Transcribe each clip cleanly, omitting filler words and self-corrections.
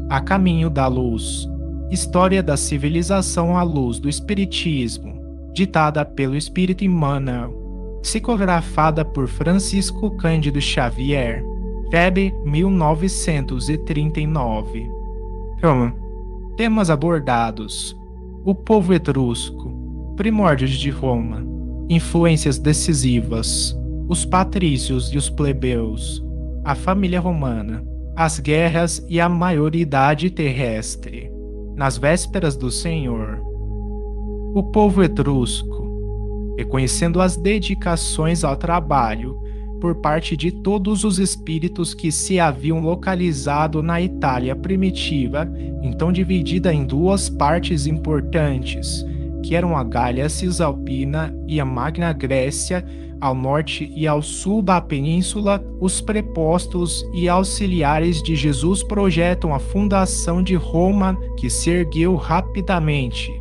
A Caminho da Luz. História da civilização à luz do Espiritismo, ditada pelo Espírito Emmanuel, psicografada por Francisco Cândido Xavier, FEB 1939. Temas abordados: o povo etrusco, primórdios de Roma, influências decisivas, os patrícios e os plebeus, a família romana, as guerras e a maioridade terrestre. Nas vésperas do Senhor. O povo etrusco, reconhecendo as dedicações ao trabalho por parte de todos os espíritos que se haviam localizado na Itália primitiva, então dividida em duas partes importantes, que eram a Gália Cisalpina e a Magna Grécia, ao norte e ao sul da península, os prepostos e auxiliares de Jesus projetam a fundação de Roma, que se ergueu rapidamente,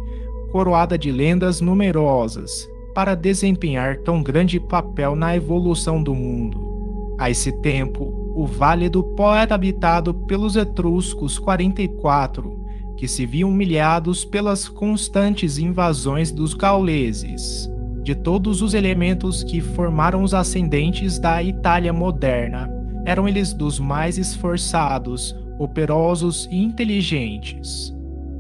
coroada de lendas numerosas, para desempenhar tão grande papel na evolução do mundo. A esse tempo, o Vale do Pó era habitado pelos etruscos 44, que se viam humilhados pelas constantes invasões dos gauleses. De todos os elementos que formaram os ascendentes da Itália moderna, eram eles dos mais esforçados, operosos e inteligentes.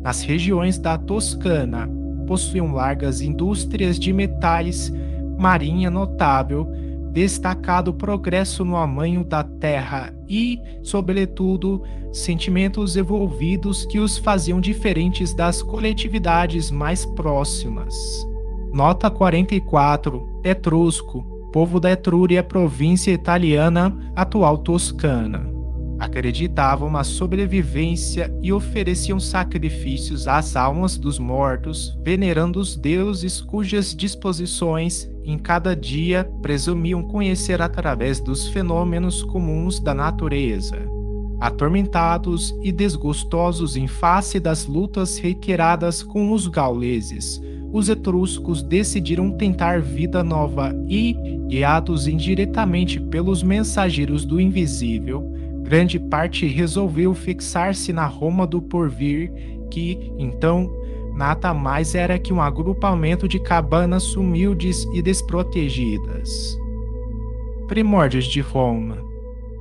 Nas regiões da Toscana, possuíam largas indústrias de metais, marinha notável, destacado progresso no amanho da terra e, sobretudo, sentimentos evolvidos que os faziam diferentes das coletividades mais próximas. Nota 44. Etrusco, povo da Etrúria, província italiana, atual Toscana. Acreditavam na sobrevivência e ofereciam sacrifícios às almas dos mortos, venerando os deuses cujas disposições, em cada dia, presumiam conhecer através dos fenômenos comuns da natureza. Atormentados e desgostosos em face das lutas reiteradas com os gauleses, os etruscos decidiram tentar vida nova e, guiados indiretamente pelos mensageiros do invisível, grande parte resolveu fixar-se na Roma do porvir, que, então, nada mais era que um agrupamento de cabanas humildes e desprotegidas. Primórdios de Roma.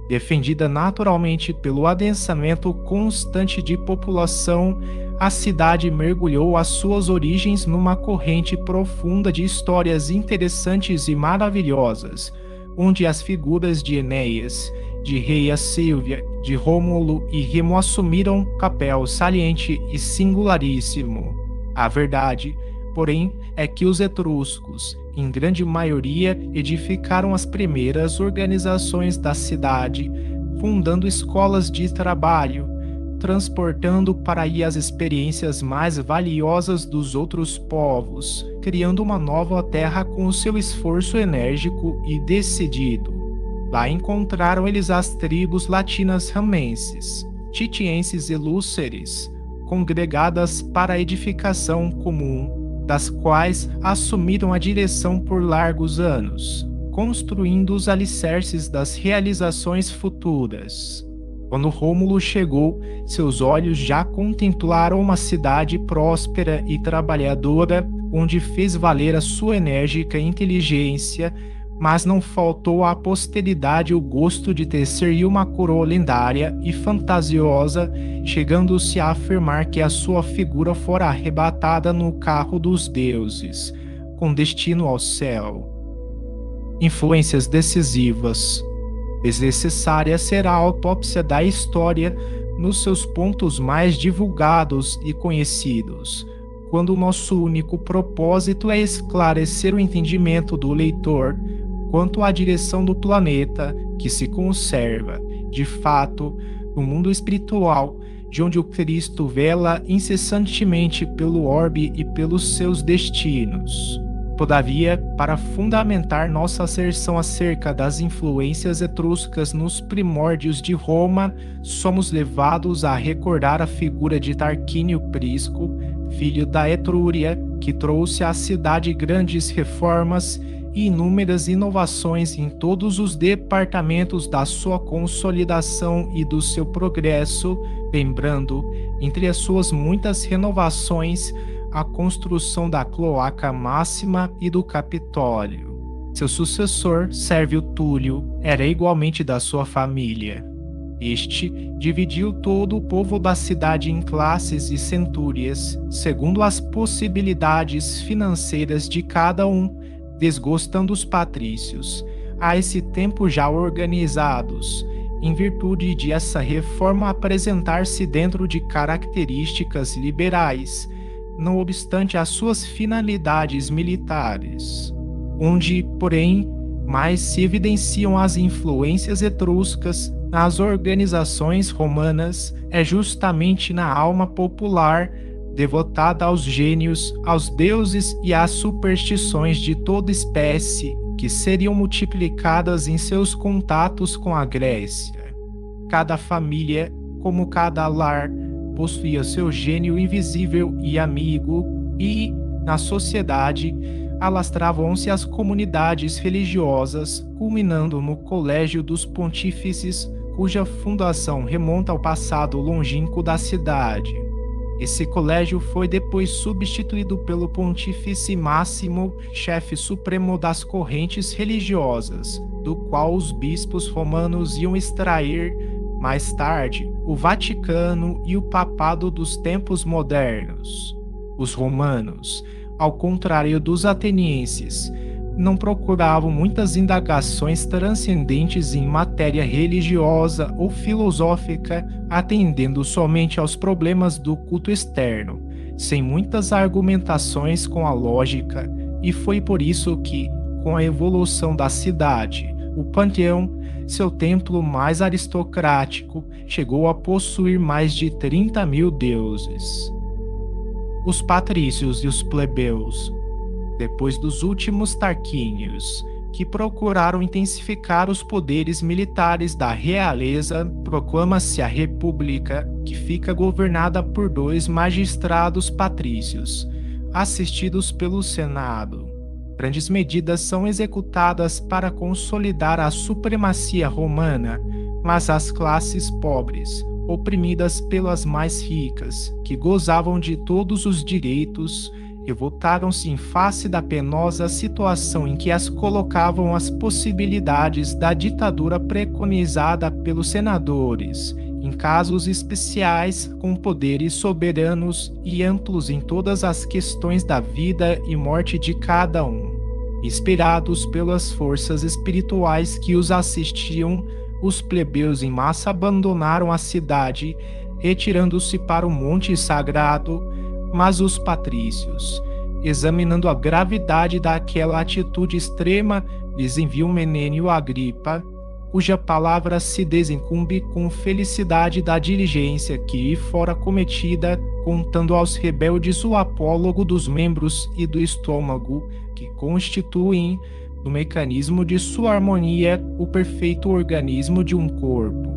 Defendida naturalmente pelo adensamento constante de população, a cidade mergulhou as suas origens numa corrente profunda de histórias interessantes e maravilhosas, onde as figuras de Enéas, de Reia Sílvia, de Rômulo e Remo assumiram papel saliente e singularíssimo. A verdade, porém, é que os etruscos, em grande maioria, edificaram as primeiras organizações da cidade, fundando escolas de trabalho, transportando para aí as experiências mais valiosas dos outros povos, criando uma nova terra com o seu esforço enérgico e decidido. Lá encontraram eles as tribos latinas ramenses, titienses e lúceres, congregadas para a edificação comum, das quais assumiram a direção por largos anos, construindo os alicerces das realizações futuras. Quando Rômulo chegou, seus olhos já contemplaram uma cidade próspera e trabalhadora, onde fez valer a sua enérgica inteligência, mas não faltou à posteridade o gosto de tecer uma coroa lendária e fantasiosa, chegando-se a afirmar que a sua figura fora arrebatada no carro dos deuses, com destino ao céu. Influências decisivas. Desnecessária será a autópsia da história nos seus pontos mais divulgados e conhecidos, quando o nosso único propósito é esclarecer o entendimento do leitor quanto à direção do planeta que se conserva, de fato, no mundo espiritual, de onde o Cristo vela incessantemente pelo orbe e pelos seus destinos. Todavia, para fundamentar nossa asserção acerca das influências etruscas nos primórdios de Roma, somos levados a recordar a figura de Tarquínio Prisco, filho da Etrúria, que trouxe à cidade grandes reformas e inúmeras inovações em todos os departamentos da sua consolidação e do seu progresso, lembrando, entre as suas muitas renovações, a construção da Cloaca Máxima e do Capitólio. Seu sucessor, Sérvio Túlio, era igualmente da sua família. Este dividiu todo o povo da cidade em classes e centúrias, segundo as possibilidades financeiras de cada um, desgostando os patrícios, a esse tempo já organizados, em virtude de essa reforma apresentar-se dentro de características liberais, não obstante as suas finalidades militares, onde, porém, mais se evidenciam as influências etruscas nas organizações romanas, é justamente na alma popular, devotada aos gênios, aos deuses e às superstições de toda espécie, que seriam multiplicadas em seus contatos com a Grécia. Cada família, como cada lar, possuía seu gênio invisível e amigo, e, na sociedade, alastravam-se as comunidades religiosas, culminando no Colégio dos Pontífices, cuja fundação remonta ao passado longínquo da cidade. Esse colégio foi depois substituído pelo Pontífice Máximo, chefe supremo das correntes religiosas, do qual os bispos romanos iam extrair, mais tarde, o Vaticano e o Papado dos tempos modernos. Os romanos, ao contrário dos atenienses, não procuravam muitas indagações transcendentes em matéria religiosa ou filosófica, atendendo somente aos problemas do culto externo, sem muitas argumentações com a lógica, e foi por isso que, com a evolução da cidade, o panteão, seu templo mais aristocrático, chegou a possuir mais de 30.000 deuses. Os patrícios e os plebeus, depois dos últimos Tarquínios, que procuraram intensificar os poderes militares da realeza, proclama-se a República, que fica governada por 2 magistrados patrícios, assistidos pelo Senado. Grandes medidas são executadas para consolidar a supremacia romana, mas as classes pobres, oprimidas pelas mais ricas, que gozavam de todos os direitos, revoltaram-se em face da penosa situação em que as colocavam as possibilidades da ditadura preconizada pelos senadores, em casos especiais com poderes soberanos e amplos em todas as questões da vida e morte de cada um. Inspirados pelas forças espirituais que os assistiam, os plebeus em massa abandonaram a cidade, retirando-se para o monte sagrado, mas os patrícios, examinando a gravidade daquela atitude extrema, lhes enviam Menênio Agripa, cuja palavra se desincumbe com felicidade da diligência que lhe fora cometida, contando aos rebeldes o apólogo dos membros e do estômago, que constituem, no mecanismo de sua harmonia, o perfeito organismo de um corpo.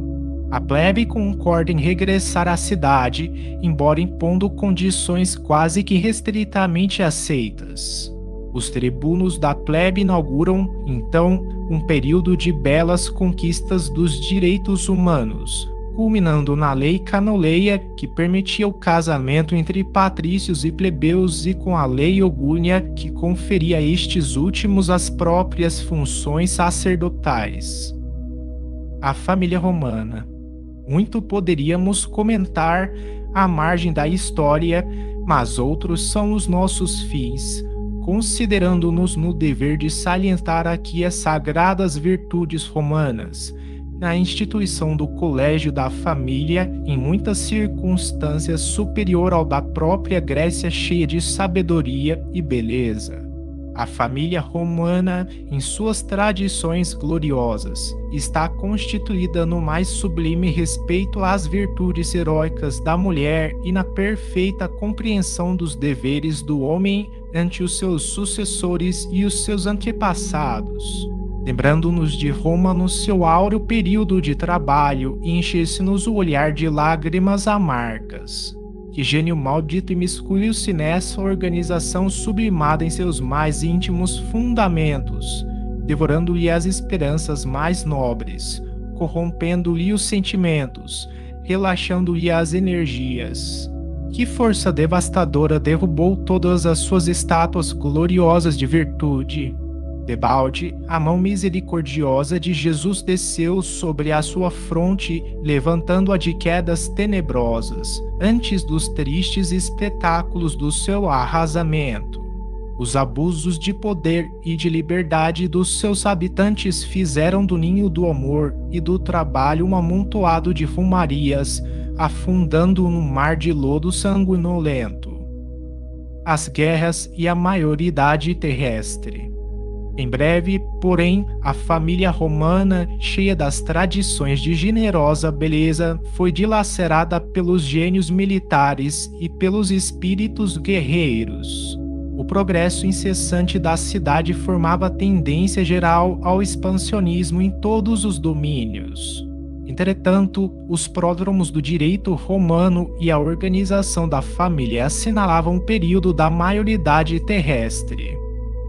A plebe concorda em regressar à cidade, embora impondo condições quase que restritamente aceitas. Os tribunos da plebe inauguram, então, um período de belas conquistas dos direitos humanos, culminando na lei canoleia, que permitia o casamento entre patrícios e plebeus, e com a lei ogúnia, que conferia a estes últimos as próprias funções sacerdotais. A família romana. Muito poderíamos comentar à margem da história, mas outros são os nossos fins, considerando-nos no dever de salientar aqui as sagradas virtudes romanas, na instituição do colégio da família, em muitas circunstâncias superior ao da própria Grécia, cheia de sabedoria e beleza. A família romana, em suas tradições gloriosas, está constituída no mais sublime respeito às virtudes heróicas da mulher e na perfeita compreensão dos deveres do homem ante os seus sucessores e os seus antepassados. Lembrando-nos de Roma no seu áureo período de trabalho, e enche-se-nos o olhar de lágrimas amargas. que gênio maldito imiscuiu-se nessa organização sublimada em seus mais íntimos fundamentos, devorando-lhe as esperanças mais nobres, corrompendo-lhe os sentimentos, relaxando-lhe as energias. Que força devastadora derrubou todas as suas estátuas gloriosas de virtude! Debalde, a mão misericordiosa de Jesus desceu sobre a sua fronte, levantando-a de quedas tenebrosas, antes dos tristes espetáculos do seu arrasamento. Os abusos de poder e de liberdade dos seus habitantes fizeram do ninho do amor e do trabalho um amontoado de romarias, afundando-o no mar de lodo sanguinolento. As guerras e a maioridade terrestre. Em breve, porém, a família romana, cheia das tradições de generosa beleza, foi dilacerada pelos gênios militares e pelos espíritos guerreiros. O progresso incessante da cidade formava tendência geral ao expansionismo em todos os domínios. Entretanto, os pródromos do direito romano e a organização da família assinalavam o período da maioridade terrestre.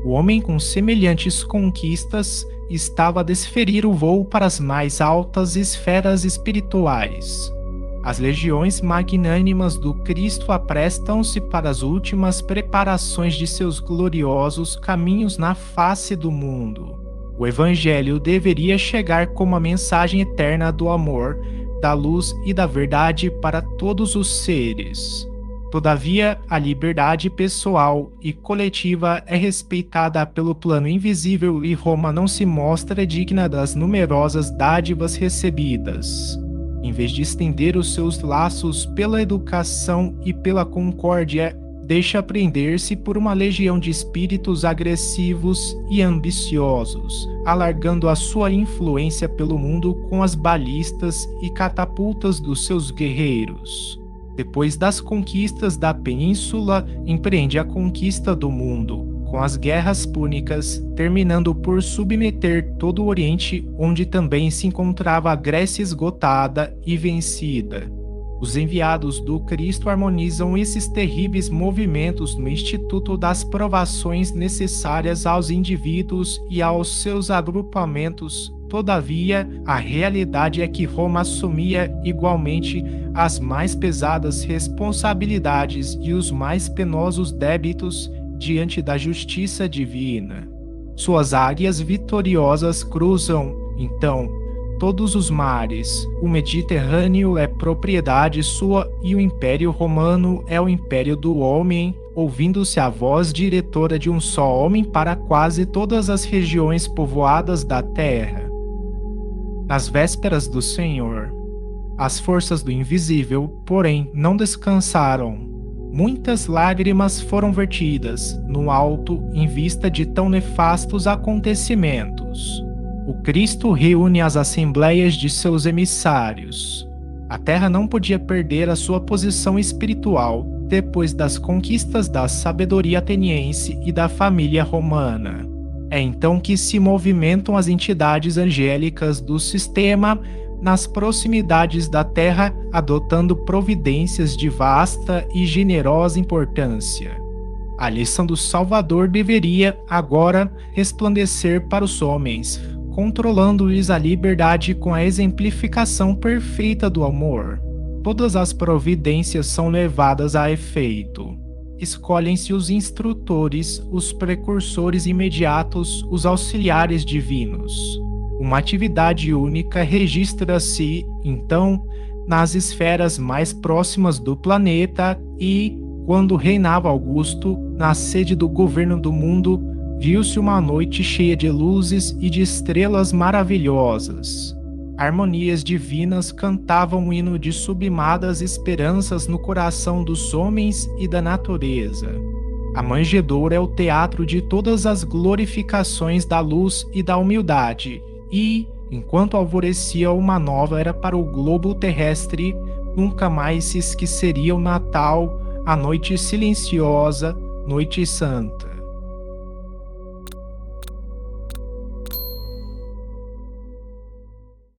O homem com semelhantes conquistas estava a desferir o voo para as mais altas esferas espirituais. As legiões magnânimas do Cristo aprestam-se para as últimas preparações de seus gloriosos caminhos na face do mundo. O Evangelho deveria chegar como a mensagem eterna do amor, da luz e da verdade para todos os seres. Todavia, a liberdade pessoal e coletiva é respeitada pelo plano invisível e Roma não se mostra digna das numerosas dádivas recebidas. Em vez de estender os seus laços pela educação e pela concórdia, deixa prender-se por uma legião de espíritos agressivos e ambiciosos, alargando a sua influência pelo mundo com as balistas e catapultas dos seus guerreiros. Depois das conquistas da península, empreende a conquista do mundo, com as guerras púnicas, terminando por submeter todo o Oriente, onde também se encontrava a Grécia esgotada e vencida. Os enviados do Cristo harmonizam esses terríveis movimentos no Instituto das Provações necessárias aos indivíduos e aos seus agrupamentos. Todavia, a realidade é que Roma assumia igualmente as mais pesadas responsabilidades e os mais penosos débitos diante da justiça divina. Suas águias vitoriosas cruzam, então, todos os mares. O Mediterrâneo é propriedade sua e o Império Romano é o império do homem, ouvindo-se a voz diretora de um só homem para quase todas as regiões povoadas da terra. Nas vésperas do Senhor, as forças do invisível, porém, não descansaram. Muitas lágrimas foram vertidas no alto em vista de tão nefastos acontecimentos. O Cristo reúne as assembleias de seus emissários. A terra não podia perder a sua posição espiritual depois das conquistas da sabedoria ateniense e da família romana. É então que se movimentam as entidades angélicas do sistema nas proximidades da Terra, adotando providências de vasta e generosa importância. A lição do Salvador deveria, agora, resplandecer para os homens, controlando-lhes a liberdade com a exemplificação perfeita do amor. Todas as providências são levadas a efeito. Escolhem-se os instrutores, os precursores imediatos, os auxiliares divinos. Uma atividade única registra-se, então, nas esferas mais próximas do planeta e, quando reinava Augusto, na sede do governo do mundo, viu-se uma noite cheia de luzes e de estrelas maravilhosas. Harmonias divinas cantavam um hino de sublimadas esperanças no coração dos homens e da natureza. A manjedoura é o teatro de todas as glorificações da luz e da humildade, e, enquanto alvorecia uma nova era para o globo terrestre, nunca mais se esqueceria o Natal, a noite silenciosa, noite santa.